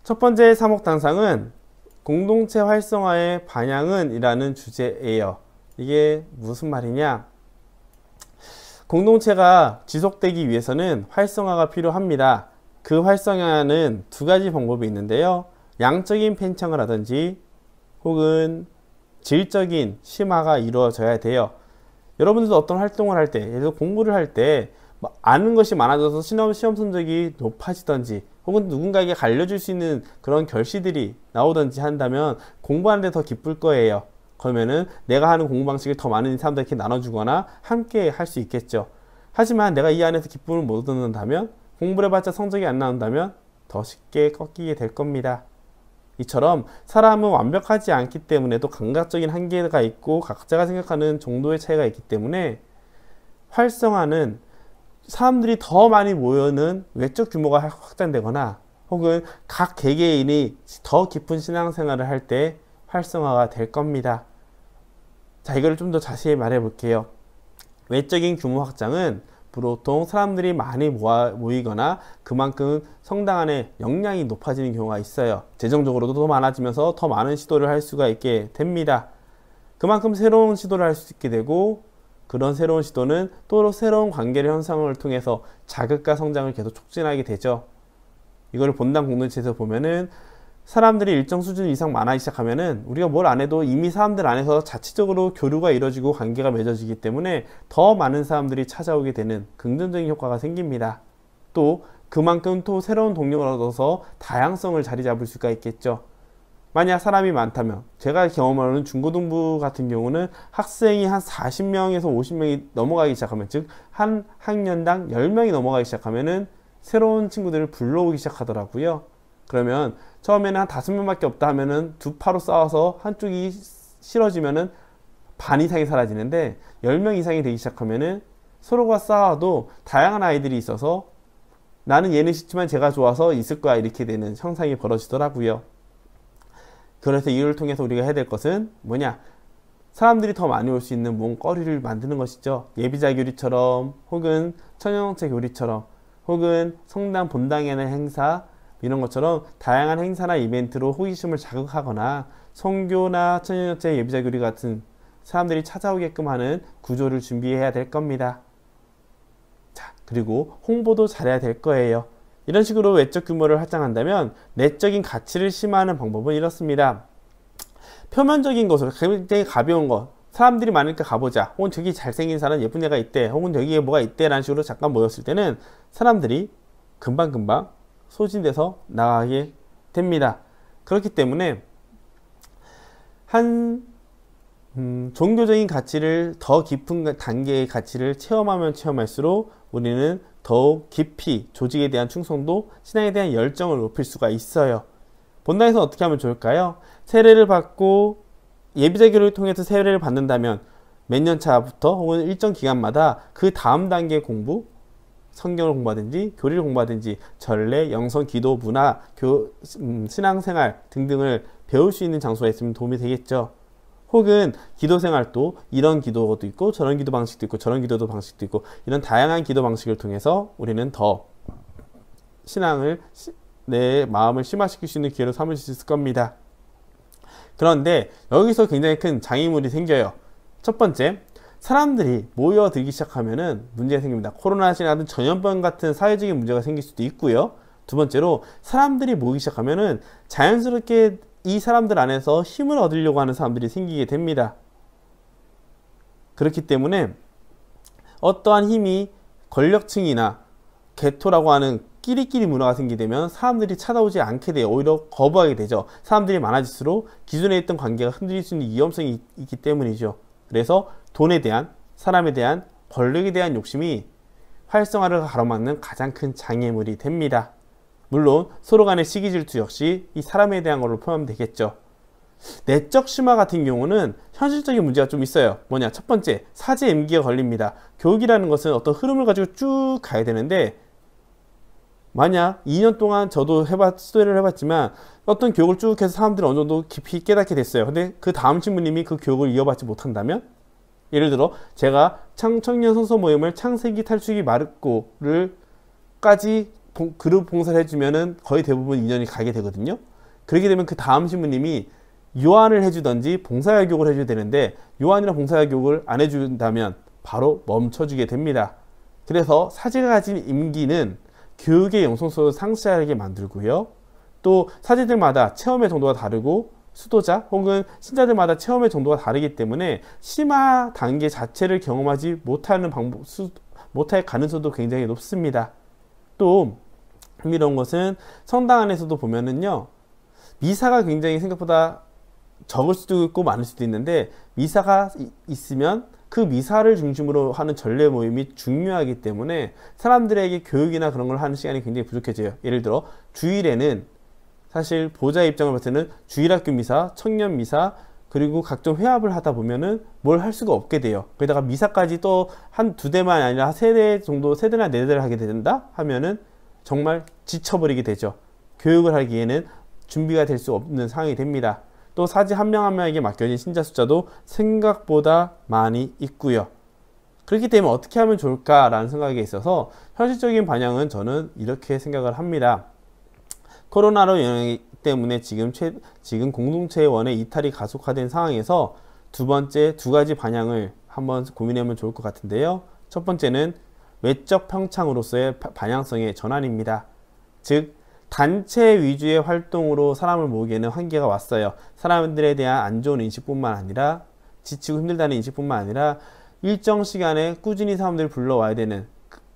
첫 번째 사목단상은 공동체 활성화의 방향은 이라는 주제예요. 이게 무슨 말이냐? 공동체가 지속되기 위해서는 활성화가 필요합니다. 그 활성화는 두 가지 방법이 있는데요. 양적인 팽창을 하든지 혹은 질적인 심화가 이루어져야 돼요. 여러분들도 어떤 활동을 할 때, 예를 들어 공부를 할 때 아는 것이 많아져서 시험 성적이 높아지든지 혹은 누군가에게 알려줄 수 있는 그런 결실들이 나오든지 한다면 공부하는 데 더 기쁠 거예요. 그러면은 내가 하는 공부 방식을 더 많은 사람들에게 나눠주거나 함께 할 수 있겠죠. 하지만 내가 이 안에서 기쁨을 못 얻는다면, 공부를 해봤자 성적이 안 나온다면 더 쉽게 꺾이게 될 겁니다. 이처럼 사람은 완벽하지 않기 때문에 또 감각적인 한계가 있고 각자가 생각하는 정도의 차이가 있기 때문에 활성화는 사람들이 더 많이 모여는 외적 규모가 확장되거나 혹은 각 개개인이 더 깊은 신앙생활을 할 때 활성화가 될 겁니다. 자, 이걸 좀 더 자세히 말해 볼게요. 외적인 규모 확장은 보통 사람들이 많이 모이거나 그만큼 성당 안에 역량이 높아지는 경우가 있어요. 재정적으로도 더 많아지면서 더 많은 시도를 할 수가 있게 됩니다. 그만큼 새로운 시도를 할 수 있게 되고, 그런 새로운 시도는 또 새로운 관계의 형성을 통해서 자극과 성장을 계속 촉진하게 되죠. 이거를 본당 공동체에서 보면은 사람들이 일정 수준 이상 많아지기 시작하면은 우리가 뭘 안 해도 이미 사람들 안에서 자체적으로 교류가 이루어지고 관계가 맺어지기 때문에 더 많은 사람들이 찾아오게 되는 긍정적인 효과가 생깁니다. 또 그만큼 또 새로운 동력을 얻어서 다양성을 자리 잡을 수가 있겠죠. 만약 사람이 많다면, 제가 경험하는 중고등부 같은 경우는 학생이 한 40명에서 50명이 넘어가기 시작하면, 즉 한 학년당 10명이 넘어가기 시작하면은 새로운 친구들을 불러오기 시작하더라고요. 그러면 처음에는 한 5명밖에 없다 하면은 두 파로 싸워서 한쪽이 싫어지면은 반 이상이 사라지는데, 10명 이상이 되기 시작하면은 서로가 싸워도 다양한 아이들이 있어서 나는 얘는 싫지만 제가 좋아서 있을 거야, 이렇게 되는 형상이 벌어지더라고요. 그래서 이걸 통해서 우리가 해야 될 것은 뭐냐? 사람들이 더 많이 올 수 있는 뭔거리를 만드는 것이죠. 예비자 교리처럼, 혹은 청년정책 교리처럼, 혹은 성당 본당에 하는 행사, 이런 것처럼 다양한 행사나 이벤트로 호기심을 자극하거나 선교나 청년정책, 예비자 교리 같은 사람들이 찾아오게끔 하는 구조를 준비해야 될 겁니다. 자, 그리고 홍보도 잘해야 될 거예요. 이런 식으로 외적 규모를 확장한다면 내적인 가치를 심화하는 방법은 이렇습니다. 표면적인 것으로 굉장히 가벼운 것, 사람들이 많으니까 가보자, 혹은 저기 잘생긴 사람, 예쁜 애가 있대, 혹은 저기에 뭐가 있대 라는 식으로 잠깐 모였을 때는 사람들이 금방금방 소진돼서 나가게 됩니다. 그렇기 때문에 종교적인 가치를, 더 깊은 단계의 가치를 체험하면 체험할수록 우리는 더욱 깊이 조직에 대한 충성도, 신앙에 대한 열정을 높일 수가 있어요. 본당에서 어떻게 하면 좋을까요? 세례를 받고 예비자 교리를 통해서 세례를 받는다면 몇 년 차부터 혹은 일정 기간마다 그 다음 단계 공부, 성경을 공부하든지 교리를 공부하든지 전례, 영성, 기도, 문화, 신앙생활 등등을 배울 수 있는 장소가 있으면 도움이 되겠죠. 혹은 기도생활도 이런 기도도 있고 저런 기도 방식도 있고 저런 기도 방식도 있고, 이런 다양한 기도 방식을 통해서 우리는 더 신앙을, 내 마음을 심화시킬 수 있는 기회로 삼을 수 있을 겁니다. 그런데 여기서 굉장히 큰 장애물이 생겨요. 첫 번째, 사람들이 모여들기 시작하면은 문제가 생깁니다. 코로나 시나든 전염병 같은 사회적인 문제가 생길 수도 있고요. 두 번째로, 사람들이 모이기 시작하면은 자연스럽게 이 사람들 안에서 힘을 얻으려고 하는 사람들이 생기게 됩니다. 그렇기 때문에 어떠한 힘이 권력층이나 개토라고 하는 끼리끼리 문화가 생기게 되면 사람들이 찾아오지 않게 돼요. 오히려 거부하게 되죠. 사람들이 많아질수록 기존에 있던 관계가 흔들릴 수 있는 위험성이 있기 때문이죠. 그래서 돈에 대한, 사람에 대한, 권력에 대한 욕심이 활성화를 가로막는 가장 큰 장애물이 됩니다. 물론 서로 간의 시기 질투 역시 이 사람에 대한 걸로 포함되면 되겠죠. 내적 심화 같은 경우는 현실적인 문제가 좀 있어요. 뭐냐? 첫 번째, 사제 임기가 걸립니다. 교육이라는 것은 어떤 흐름을 가지고 쭉 가야 되는데, 만약 2년 동안 저도 시도를 해봤지만 어떤 교육을 쭉 해서 사람들이 어느 정도 깊이 깨닫게 됐어요. 근데 그 다음 신부님이 그 교육을 이어받지 못한다면, 예를 들어 제가 청년 선서 모임을 창세기, 탈출기, 마르코를 까지 그룹 봉사를 해주면은 거의 대부분 인연이 가게 되거든요. 그렇게 되면 그 다음 신부님이 요한을 해주던지 봉사활교육을 해줘야 되는데 요한이나 봉사활교육을 안 해준다면 바로 멈춰주게 됩니다. 그래서 사제가 가진 임기는 교육의 영성성을 상실하게 만들고요. 또 사제들마다 체험의 정도가 다르고 수도자 혹은 신자들마다 체험의 정도가 다르기 때문에 심화 단계 자체를 경험하지 못할 가능성도 굉장히 높습니다. 또 흥미로운 것은 성당 안에서도 보면은요, 미사가 굉장히 생각보다 적을 수도 있고 많을 수도 있는데, 미사가 있으면 그 미사를 중심으로 하는 전례 모임이 중요하기 때문에 사람들에게 교육이나 그런 걸 하는 시간이 굉장히 부족해져요. 예를 들어 주일에는 사실 보호자의 입장을 봤을 때는 주일학교 미사, 청년 미사, 그리고 각종 회합을 하다 보면은 뭘 할 수가 없게 돼요. 거기다가 미사까지 또 한 두 대만 아니라 세 대 정도, 세 대나 네 대를 하게 된다 하면은 정말 지쳐버리게 되죠. 교육을 하기에는 준비가 될 수 없는 상황이 됩니다. 또 사제 한 명 한 명에게 맡겨진 신자 숫자도 생각보다 많이 있고요. 그렇기 때문에 어떻게 하면 좋을까라는 생각에 있어서 현실적인 방향은 저는 이렇게 생각을 합니다. 코로나로 영향 때문에 지금 공동체원의 이탈이 가속화된 상황에서 두 가지 방향을 한번 고민해보면 좋을 것 같은데요. 첫 번째는 외적 평창으로서의 방향성의 전환입니다. 즉 단체 위주의 활동으로 사람을 모으기에는 한계가 왔어요. 사람들에 대한 안 좋은 인식뿐만 아니라 지치고 힘들다는 인식뿐만 아니라 일정 시간에 꾸준히 사람들을 불러와야 되는,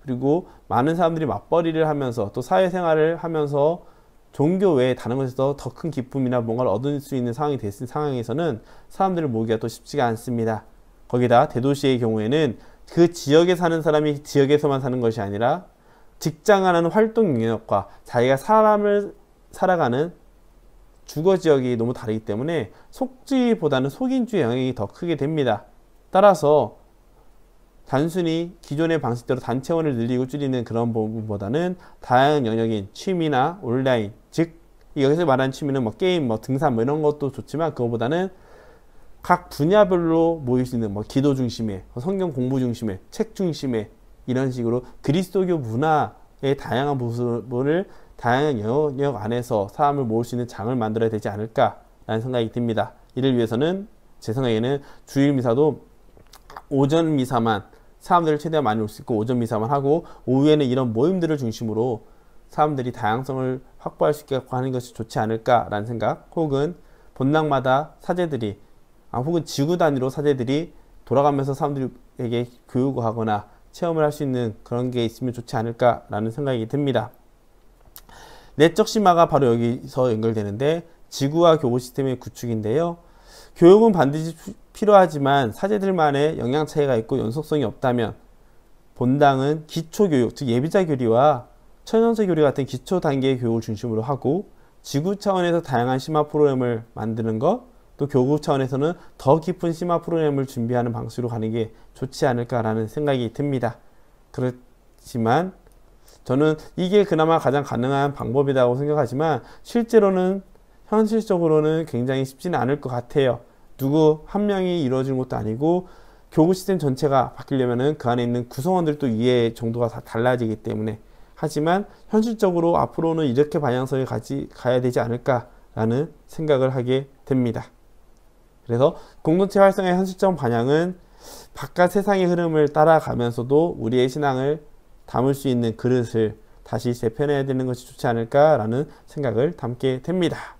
그리고 많은 사람들이 맞벌이를 하면서 또 사회생활을 하면서 종교 외에 다른 것에서 더 큰 기쁨이나 뭔가를 얻을 수 있는 상황이 됐을 상황에서는 사람들을 모으기가 또 쉽지가 않습니다. 거기다 대도시의 경우에는 그 지역에 사는 사람이 지역에서만 사는 것이 아니라 직장하는 활동 영역과 자기가 사람을 살아가는 주거 지역이 너무 다르기 때문에 속지보다는 속인주의 영향이 더 크게 됩니다. 따라서 단순히 기존의 방식대로 단체원을 늘리고 줄이는 그런 부분보다는 다양한 영역인 취미나 온라인, 즉 여기서 말하는 취미는 뭐 게임, 뭐 등산 뭐 이런 것도 좋지만 그거보다는 각 분야별로 모일 수 있는 뭐 기도 중심의, 성경 공부 중심의, 책 중심의 이런 식으로 그리스도교 문화의 다양한 부분을 다양한 영역 안에서 사람을 모을 수 있는 장을 만들어야 되지 않을까라는 생각이 듭니다. 이를 위해서는 제 생각에는 주일 미사도 오전 미사만 사람들을 최대한 많이 올 수 있고 오전 미사만 하고 오후에는 이런 모임들을 중심으로 사람들이 다양성을 확보할 수 있게 하는 것이 좋지 않을까라는 생각, 혹은 본당마다 사제들이 혹은 지구 단위로 사제들이 돌아가면서 사람들에게 교육을 하거나 체험을 할 수 있는 그런 게 있으면 좋지 않을까라는 생각이 듭니다. 내적 심화가 바로 여기서 연결되는데 지구와 교구 시스템의 구축인데요. 교육은 반드시 필요하지만 사제들만의 영향 차이가 있고 연속성이 없다면 본당은 기초교육, 즉 예비자 교리와 천연세 교리 같은 기초 단계의 교육을 중심으로 하고 지구 차원에서 다양한 심화 프로그램을 만드는 것, 또 교구 차원에서는 더 깊은 심화 프로그램을 준비하는 방식으로 가는 게 좋지 않을까라는 생각이 듭니다. 그렇지만 저는 이게 그나마 가장 가능한 방법이라고 생각하지만 실제로는 현실적으로는 굉장히 쉽지는 않을 것 같아요. 누구 한 명이 이루어지는 것도 아니고 교구 시스템 전체가 바뀌려면은 그 안에 있는 구성원들도 이해 정도가 다 달라지기 때문에, 하지만 현실적으로 앞으로는 이렇게 방향성을 가야 되지 않을까라는 생각을 하게 됩니다. 그래서 공동체 활성화의 현실적 방향은 바깥 세상의 흐름을 따라가면서도 우리의 신앙을 담을 수 있는 그릇을 다시 재편해야 되는 것이 좋지 않을까라는 생각을 담게 됩니다.